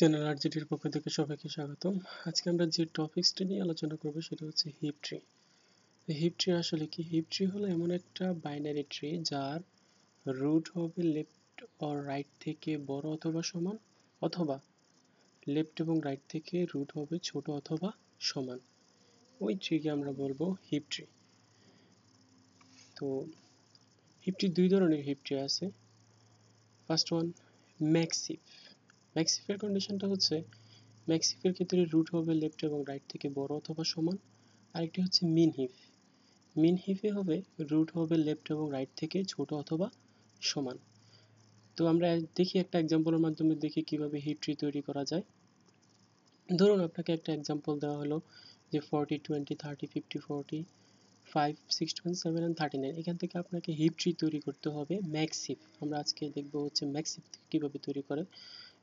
Channel আরজিটির পক্ষ থেকে সবাইকে স্বাগতম। আজকে আমরা যে টপিকসটা নিয়ে আলোচনা করব সেটা হচ্ছে হিপ ট্রি। হিপ ট্রি আসলে কি? হিপ ট্রি হলো এমন একটা বাইনারি ট্রি যার রুট হবে লেফট অর রাইট থেকে বড় অথবা সমান, অথবা লেফট এবং রাইট থেকে রুট হবে ছোট অথবা সমান। ওই ট্রিকে আমরা বলবো হিপ ট্রি। তো হিপ ট্রি দুই ধরনের হিপ ট্রি আছে। First one max heap. ম্যাক্সিফের কন্ডিশনটা হচ্ছে ম্যাক্সিফের ক্ষেত্রে রুট হবে লেফট এবং রাইট থেকে বড় অথবা সমান। আরেকটি হচ্ছে মিন হিপ। মিন হিপে হবে রুট হবে লেফট এবং রাইট থেকে ছোট অথবা সমান। তো আমরা দেখি একটা এক্সাম্পলের মাধ্যমে দেখি কিভাবে হিপ ট্রি তৈরি করা যায়। ধরুন আপনাকে একটা এক্সাম্পল দেওয়া হলো যে 40 20 30 50 40 5 6 1 7 and 39। এখান থেকে আপনাকে হিপ ট্রি তৈরি করতে হবে ম্যাক্সিফ। আমরা আজকে দেখব হচ্ছে ম্যাক্সিফ কিভাবে তৈরি করে।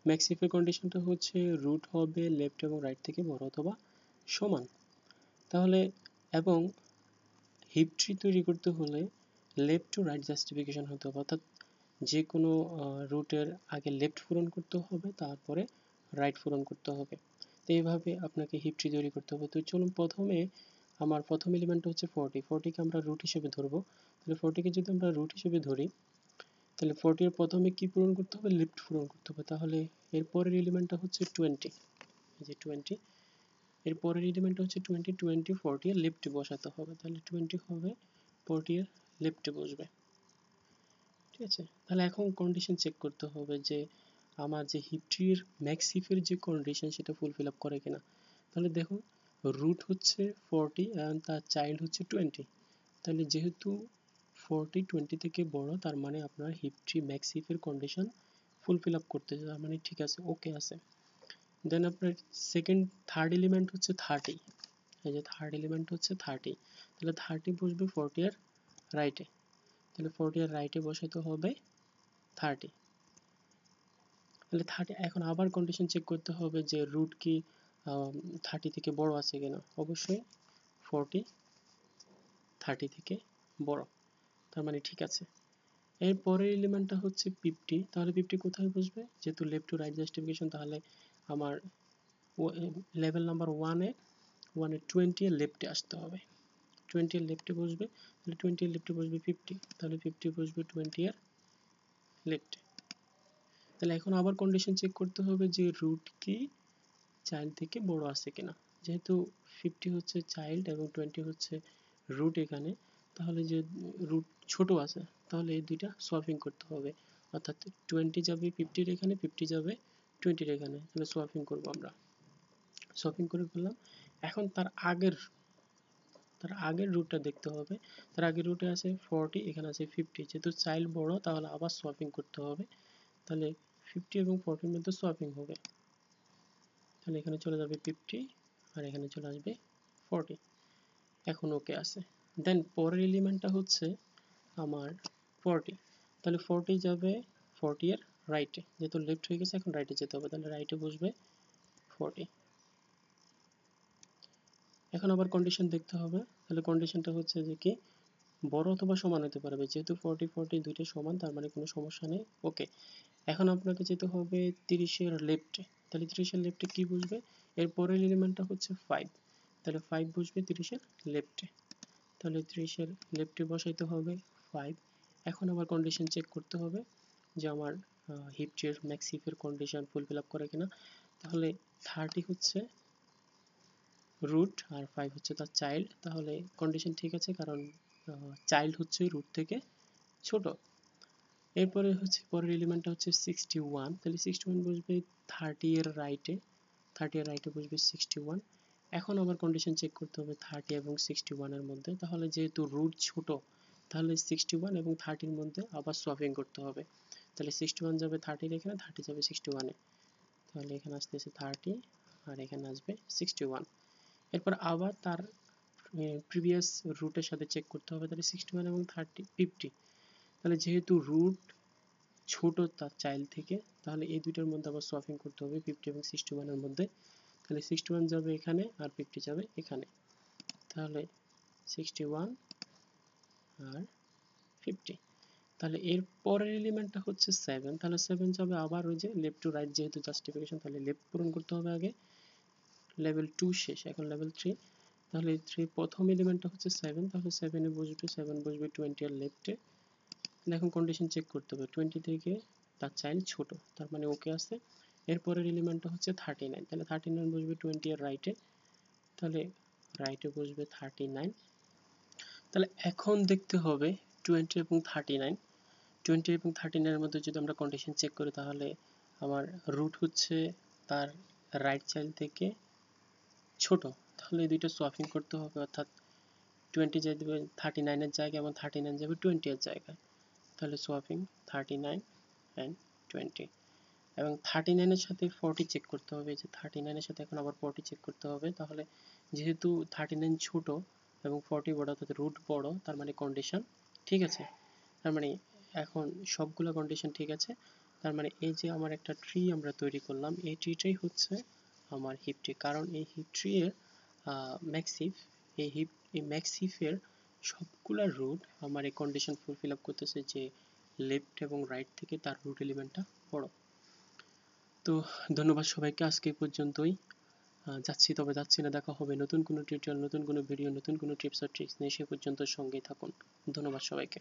ম্যাক্সিফের কন্ডিশনটা হচ্ছে রুট হবে লেফট এবং রাইট থেকে বড় অথবা সমান। তাহলে এবং হিপ ট্রি তৈরি করতে হলে লেফট টু রাইট জাস্টিফিকেশন হতে হবে, অর্থাৎ যে কোনো রুটের আগে লেফট পূরণ করতে হবে, তারপরে রাইট পূরণ করতে হবে। তো এইভাবে আপনাকে হিপ ট্রি তৈরি করতে হবে। তো চলুন প্রথমে আমার প্রথম এলিমেন্ট হচ্ছে 40। 40কে আমরা রুট হিসেবে ধরবো। তাহলে 40কে যদি আমরা রুট হিসেবে ধরি, তাহলে 40 এর প্রথমে কি পূরণ করতে হবে? লেফট পূরণ করতে হবে। তাহলে এর পরের এলিমেন্টটা হচ্ছে 20। এই যে 20, এর পরের এলিমেন্টটা হচ্ছে 20 20 40 এর লেফটে বসাতে হবে। তাহলে 20 হবে 40 এর লেফটে বসবে। ঠিক আছে, তাহলে এখন কন্ডিশন চেক করতে হবে যে আমার যে হিপ ট্রির ম্যাক্সিফের যে কন্ডিশন সেটা ফুলফিল আপ করে কিনা। তাহলে দেখুন রুট হচ্ছে 40 এবং তার চাইল্ড হচ্ছে 20। তাহলে যেহেতু 40 20 থেকে বড়, তার মানে আপনার হিপ ট্রি ম্যাক্সিফের কন্ডিশন ফুলফিল আপ করতেছে, তার মানে ঠিক আছে, ওকে আছে। দেন আপনার থার্ড এলিমেন্ট হচ্ছে 30। এই যে থার্ড এলিমেন্ট হচ্ছে 30। তাহলে 30 বসবে 40 এর রাইটে। তাহলে 40 এর রাইটে বসাতে হবে 30। তাহলে 30 এখন আবার কন্ডিশন চেক করতে হবে যে রুট কি 30 থেকে বড় আছে কিনা। অবশ্যই 40 30 থেকে বড়, তার মানে ঠিক আছে। এর পরের এলিমেন্টটা হচ্ছে 50। তাহলে 50 কোথায় বসবে? যেহেতু লেফট টু রাইট জাস্টিফিকেশন, তাহলে আমার লেভেল নাম্বার 1 এ 20 এর লেফটে আসতে হবে। 20 এর লেফটে বসবে। তাহলে 20 এর লেফটে বসবে 50। তাহলে 50 বসবে 20 এর লেফটে। তাহলে এখন আবার কন্ডিশন চেক করতে হবে যে রুট কি চাইল্ড থেকে বড় আছে কিনা। যেহেতু 50 হচ্ছে চাইল্ড এবং 20 হচ্ছে রুট এখানে, তাহলে যে রুট ছোট আছে, তাহলে এই দুইটা সোয়াপিং করতে হবে। অর্থাৎ 20 যাবে 50 এর এখানে, 50 যাবে 20 এর এখানে। তাহলে সোয়াপিং করব আমরা। সোয়াপিং করে ফেললাম। এখন তার আগের রুটটা দেখতে হবে। তার আগের রুটে আছে 40, এখানে আছে 50। যেহেতু চাইল্ড বড়, তাহলে আবার সোয়াপিং করতে হবে। তাহলে 50 এবং 40 এর মধ্যে সোয়াপিং হবে। তাহলে এখানে চলে যাবে 50 আর এখানে চলে আসবে 40। এখন ওকে আছে। দেন পরের এলিমেন্টটা হচ্ছে আমার 40। তাহলে 40 যাবে 40 এর রাইটে। যেহেতু লেফট হয়ে গেছে, এখন রাইটে যেতে হবে। তাহলে রাইটে বসবে 40। এখন আবার কন্ডিশন দেখতে হবে। তাহলে কন্ডিশনটা হচ্ছে যে কি বড় অথবা সমান হতে পারবে। যেহেতু 40 40 দুইটা সমান, তার মানে কোনো সমস্যা নেই, ওকে। এখন আপনাকে যেতে হবে 30 এর লেফটে। তাহলে 30 এর লেফটে কি বসবে? এর পরের এলিমেন্টটা হচ্ছে 5। তাহলে 5 বসবে 30 এর লেফটে। তাহলে 30 এর লেফটে বসাইতে হবে 5। এখন আবার কন্ডিশন চেক করতে হবে যে আমার হিপ ট্রির ম্যাক্সিফের কন্ডিশন ফুলফিল আপ করে কিনা। তাহলে 30 হচ্ছে রুট আর 5 হচ্ছে তার চাইল্ড। তাহলে কন্ডিশন ঠিক আছে, কারণ চাইল্ড হচ্ছে রুট থেকে ছোট। এরপরে হচ্ছে পরের এলিমেন্টটা হচ্ছে 61। তাহলে 61 বসবে 30 এর রাইটে। 30 এর রাইটে বসবে 61। এখন আবার কন্ডিশন চেক করতে হবে 30 এবং 61 এর মধ্যে। তাহলে যেহেতু রুট ছোট, তাহলে 61 এবং 30 এর মধ্যে আবার সোয়াপিং করতে হবে। তাহলে 61 যাবে 30 এর এখানে, 30 যাবে 61 এ। তাহলে এখানে আসতেছে 30 আর এখানে আসবে 61। এরপর আবার তার প্রিভিয়াস রুটের সাথে চেক করতে হবে। তাহলে 61 এবং 30 50। তাহলে যেহেতু রুট ছোট তার চাইল্ড থেকে, তাহলে এই দুইটার মধ্যে আবার সোয়াপিং করতে হবে 50 এবং 61 এর মধ্যে। তাহলে 61 যাবে এখানে আর 50 যাবে এখানে। তাহলে 61 আর 50। তাহলে এর পরের এলিমেন্টটা হচ্ছে 7, তাহলে 7 যাবে আবার ওই যে লেফট টু রাইট, যেহেতু জাস্টিফিকেশন, তাহলে লেফট পূরণ করতে হবে আগে, লেভেল 2 শেষ, এখন লেভেল 3, তাহলে 3 প্রথম এলিমেন্টটা হচ্ছে 7, তাহলে 7 এ বসবে, 7 বসবে 20 এর লেফটে। এখন কন্ডিশন চেক করতে হবে, 20 থেকে তার চাইল্ড ছোট, তার মানে ওকে আছে। এরপরের এলিমেন্টটা হচ্ছে 39, তাহলে 39 বসবে 20 এর রাইটে, তাহলে রাইটে বসবে 39। তাহলে এখন দেখতে হবে 20 এবং 39, 20 এবং 39 এর মধ্যে যদি আমরা কন্ডিশন চেক করি, তাহলে আমার রুট হচ্ছে তার রাইট চাইল্ড থেকে ছোট, তাহলে এই দুইটা সোয়াপিং করতে হবে, অর্থাৎ 20 যাবে 39 এর জায়গায় এবং 39 যাবে 20 এর জায়গায়, তাহলে সোয়াপিং 39 অ্যান্ড 20, এবং 39 এর সাথে 40 চেক করতে হবে, যে 39 এর সাথে এখন আবার 40 চেক করতে হবে, তাহলে যেহেতু 39 ছোট এবং 40 বড়, অর্থাৎ রুট বড়, তার মানে কন্ডিশন ঠিক আছে। তার মানে এখন সবগুলো কন্ডিশন ঠিক আছে, তার মানে এই যে আমার একটা ট্রি আমরা তৈরি করলাম, এই ট্রিটাই হচ্ছে আমার হিপ ট্রি, কারণ এই হিপ ট্রি এর ম্যাক্সিফ, এই ম্যাক্সিফের সবগুলা রুট আমার এই কন্ডিশন ফুলফিল আপ করতেছে, যে লেফট এবং রাইট থেকে তার রুট এলিমেন্টটা বড়। তো ধন্যবাদ সবাইকে, আজকে এই পর্যন্তই। যাচ্ছি না, দেখা হবে নতুন কোনো টিউটোরিয়াল, নতুন কোনো ভিডিও, নতুন কোনো টিপস আর ট্রিক্স নিয়ে, সে পর্যন্ত সঙ্গেই থাকুন। ধন্যবাদ সবাইকে।